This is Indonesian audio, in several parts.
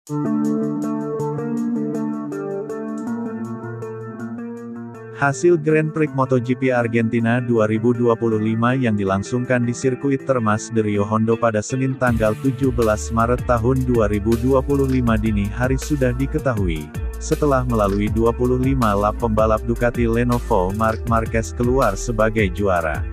Hasil Grand Prix MotoGP Argentina 2025 yang dilangsungkan di sirkuit Termas de Rio Hondo pada Senin tanggal 17 Maret tahun 2025 dini hari sudah diketahui. Setelah melalui 25 lap pembalap Ducati Lenovo Marc Marquez keluar sebagai juara.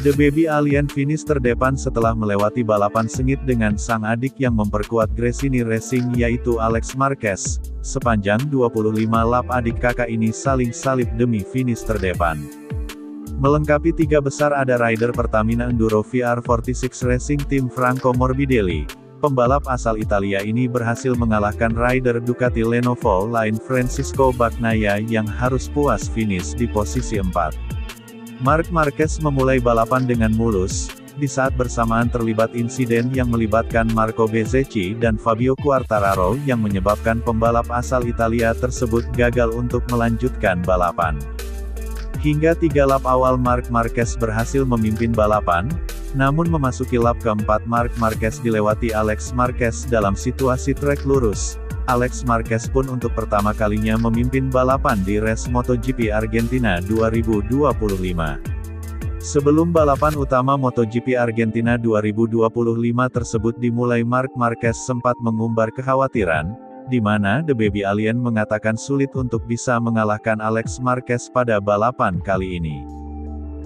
The Baby Alien finish terdepan setelah melewati balapan sengit dengan sang adik yang memperkuat Gresini Racing yaitu Alex Marquez. Sepanjang 25 lap adik kakak ini saling salib demi finish terdepan. Melengkapi tiga besar ada rider Pertamina Enduro VR46 Racing Team Franco Morbidelli. Pembalap asal Italia ini berhasil mengalahkan rider Ducati Lenovo lain Francisco Bagnaia yang harus puas finish di posisi 4. Marc Marquez memulai balapan dengan mulus, di saat bersamaan terlibat insiden yang melibatkan Marco Bezzecchi dan Fabio Quartararo yang menyebabkan pembalap asal Italia tersebut gagal untuk melanjutkan balapan. Hingga 3 lap awal Marc Marquez berhasil memimpin balapan, namun memasuki lap keempat Marc Marquez dilewati Alex Marquez dalam situasi trek lurus. Alex Marquez pun untuk pertama kalinya memimpin balapan di race MotoGP Argentina 2025. Sebelum balapan utama MotoGP Argentina 2025 tersebut dimulai Marc Marquez sempat mengumbar kekhawatiran, di mana The Baby Alien mengatakan sulit untuk bisa mengalahkan Alex Marquez pada balapan kali ini.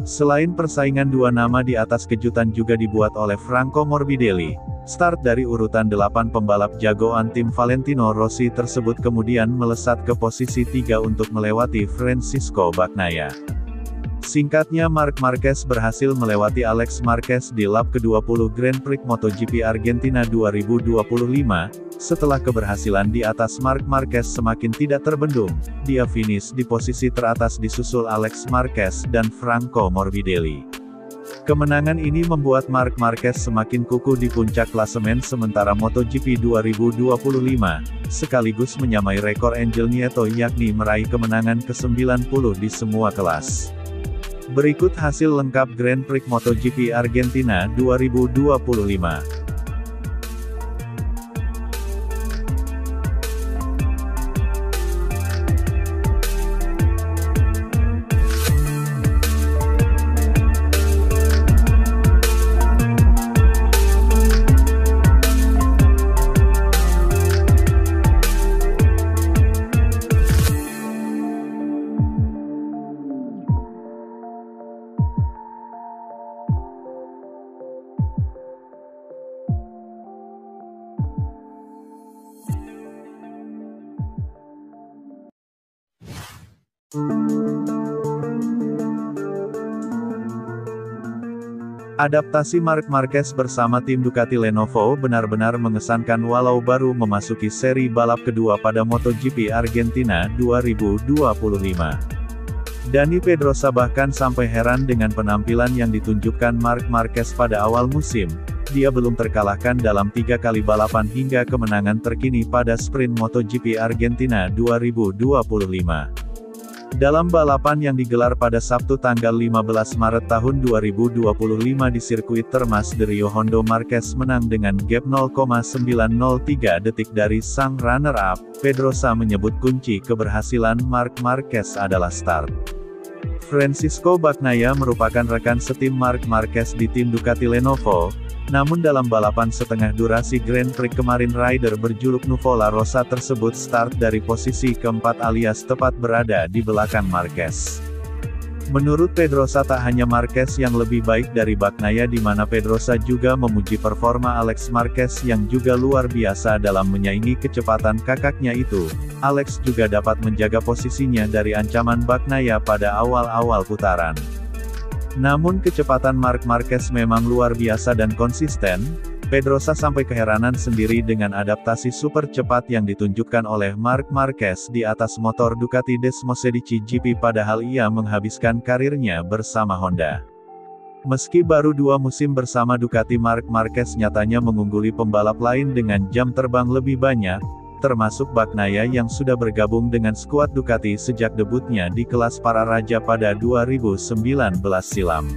Selain persaingan dua nama di atas, kejutan juga dibuat oleh Franco Morbidelli. Start dari urutan 8 pembalap jagoan tim Valentino Rossi tersebut kemudian melesat ke posisi 3 untuk melewati Francisco Bagnaia. Singkatnya Marc Marquez berhasil melewati Alex Marquez di lap ke-20 Grand Prix MotoGP Argentina 2025. Setelah keberhasilan di atas Marc Marquez semakin tidak terbendung, dia finish di posisi teratas disusul Alex Marquez dan Franco Morbidelli. Kemenangan ini membuat Marc Marquez semakin kukuh di puncak klasemen sementara MotoGP 2025, sekaligus menyamai rekor Angel Nieto yakni meraih kemenangan ke-90 di semua kelas. Berikut hasil lengkap Grand Prix MotoGP Argentina 2025. Adaptasi Marc Marquez bersama tim Ducati Lenovo benar-benar mengesankan walau baru memasuki seri balap kedua pada MotoGP Argentina 2025. Dani Pedrosa bahkan sampai heran dengan penampilan yang ditunjukkan Marc Marquez pada awal musim. Dia belum terkalahkan dalam 3 kali balapan hingga kemenangan terkini pada sprint MotoGP Argentina 2025. Dalam balapan yang digelar pada Sabtu tanggal 15 Maret tahun 2025 di sirkuit Termas de Rio Hondo, Marquez menang dengan gap 0,903 detik dari sang runner-up. Pedrosa menyebut kunci keberhasilan Marc Marquez adalah start. Francisco Bagnaia merupakan rekan setim Marc Marquez di tim Ducati Lenovo. Namun dalam balapan setengah durasi Grand Prix kemarin rider berjuluk Nuvola Rosa tersebut start dari posisi keempat alias tepat berada di belakang Marquez. Menurut Pedrosa tak hanya Marquez yang lebih baik dari Bagnaia, di mana Pedrosa juga memuji performa Alex Marquez yang juga luar biasa dalam menyaingi kecepatan kakaknya itu. Alex juga dapat menjaga posisinya dari ancaman Bagnaia pada awal-awal putaran. Namun kecepatan Marc Marquez memang luar biasa dan konsisten. Pedrosa sampai keheranan sendiri dengan adaptasi super cepat yang ditunjukkan oleh Marc Marquez di atas motor Ducati Desmosedici GP padahal ia menghabiskan karirnya bersama Honda. Meski baru 2 musim bersama Ducati, Marc Marquez nyatanya mengungguli pembalap lain dengan jam terbang lebih banyak, termasuk Bagnaia yang sudah bergabung dengan skuad Ducati sejak debutnya di kelas para raja pada 2019 silam.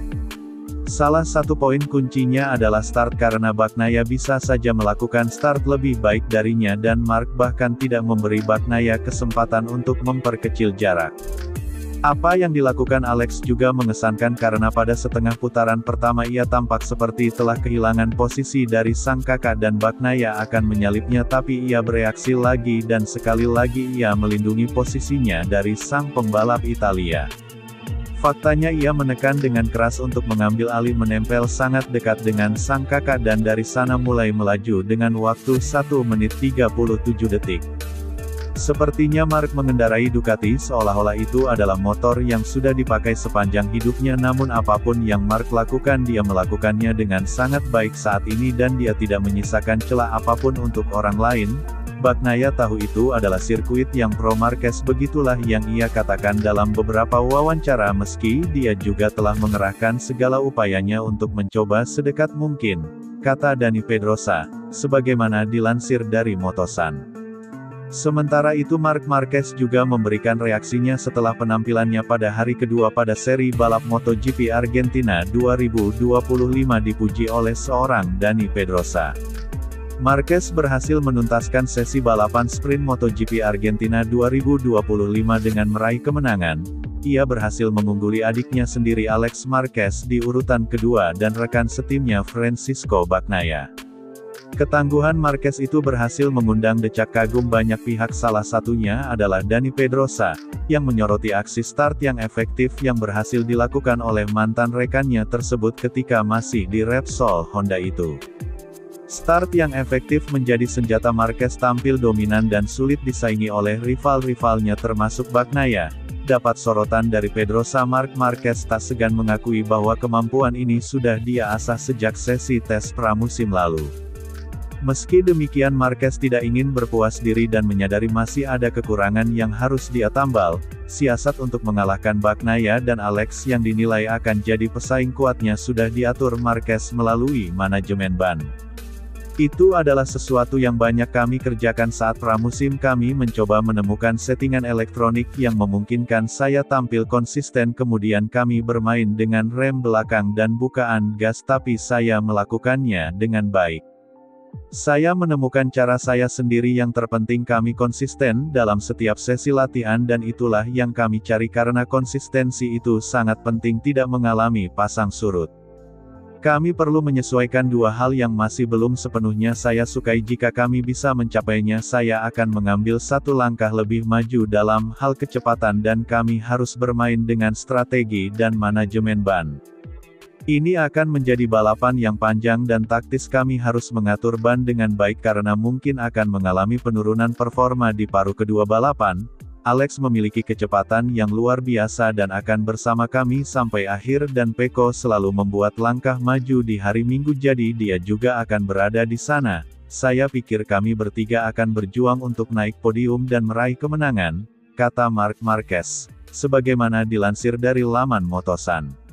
Salah satu poin kuncinya adalah start karena Bagnaia bisa saja melakukan start lebih baik darinya dan Mark bahkan tidak memberi Bagnaia kesempatan untuk memperkecil jarak. Apa yang dilakukan Alex juga mengesankan karena pada setengah putaran pertama ia tampak seperti telah kehilangan posisi dari sang kakak dan Bagnaia akan menyalipnya, tapi ia bereaksi lagi dan sekali lagi ia melindungi posisinya dari sang pembalap Italia. Faktanya ia menekan dengan keras untuk mengambil alih, menempel sangat dekat dengan sang kakak dan dari sana mulai melaju dengan waktu 1 menit 37 detik. Sepertinya Mark mengendarai Ducati seolah-olah itu adalah motor yang sudah dipakai sepanjang hidupnya, namun apapun yang Mark lakukan dia melakukannya dengan sangat baik saat ini dan dia tidak menyisakan celah apapun untuk orang lain. Bagnaia tahu itu adalah sirkuit yang pro Marquez, begitulah yang ia katakan dalam beberapa wawancara, meski dia juga telah mengerahkan segala upayanya untuk mencoba sedekat mungkin, kata Dani Pedrosa, sebagaimana dilansir dari Motosan. Sementara itu Marc Marquez juga memberikan reaksinya setelah penampilannya pada hari kedua pada seri balap MotoGP Argentina 2025 dipuji oleh seorang Dani Pedrosa. Marquez berhasil menuntaskan sesi balapan sprint MotoGP Argentina 2025 dengan meraih kemenangan. Ia berhasil mengungguli adiknya sendiri Alex Marquez di urutan kedua dan rekan setimnya Francisco Bagnaia. Ketangguhan Marquez itu berhasil mengundang decak kagum banyak pihak, salah satunya adalah Dani Pedrosa, yang menyoroti aksi start yang efektif yang berhasil dilakukan oleh mantan rekannya tersebut ketika masih di Repsol Honda itu. Start yang efektif menjadi senjata Marquez tampil dominan dan sulit disaingi oleh rival-rivalnya termasuk Bagnaia. Dapat sorotan dari Pedrosa, Marc Marquez tak segan mengakui bahwa kemampuan ini sudah dia asah sejak sesi tes pramusim lalu. Meski demikian Marquez tidak ingin berpuas diri dan menyadari masih ada kekurangan yang harus dia tambal. Siasat untuk mengalahkan Bagnaia dan Alex yang dinilai akan jadi pesaing kuatnya sudah diatur Marquez melalui manajemen ban. Itu adalah sesuatu yang banyak kami kerjakan saat pramusim, kami mencoba menemukan settingan elektronik yang memungkinkan saya tampil konsisten, kemudian kami bermain dengan rem belakang dan bukaan gas, tapi saya melakukannya dengan baik. Saya menemukan cara saya sendiri, yang terpenting kami konsisten dalam setiap sesi latihan dan itulah yang kami cari karena konsistensi itu sangat penting, tidak mengalami pasang surut. Kami perlu menyesuaikan dua hal yang masih belum sepenuhnya saya sukai, jika kami bisa mencapainya saya akan mengambil satu langkah lebih maju dalam hal kecepatan dan kami harus bermain dengan strategi dan manajemen ban. Ini akan menjadi balapan yang panjang dan taktis, kami harus mengatur ban dengan baik karena mungkin akan mengalami penurunan performa di paruh kedua balapan. Alex memiliki kecepatan yang luar biasa dan akan bersama kami sampai akhir dan Pecco selalu membuat langkah maju di hari Minggu, jadi dia juga akan berada di sana. Saya pikir kami bertiga akan berjuang untuk naik podium dan meraih kemenangan, kata Marc Marquez, sebagaimana dilansir dari laman Motosan.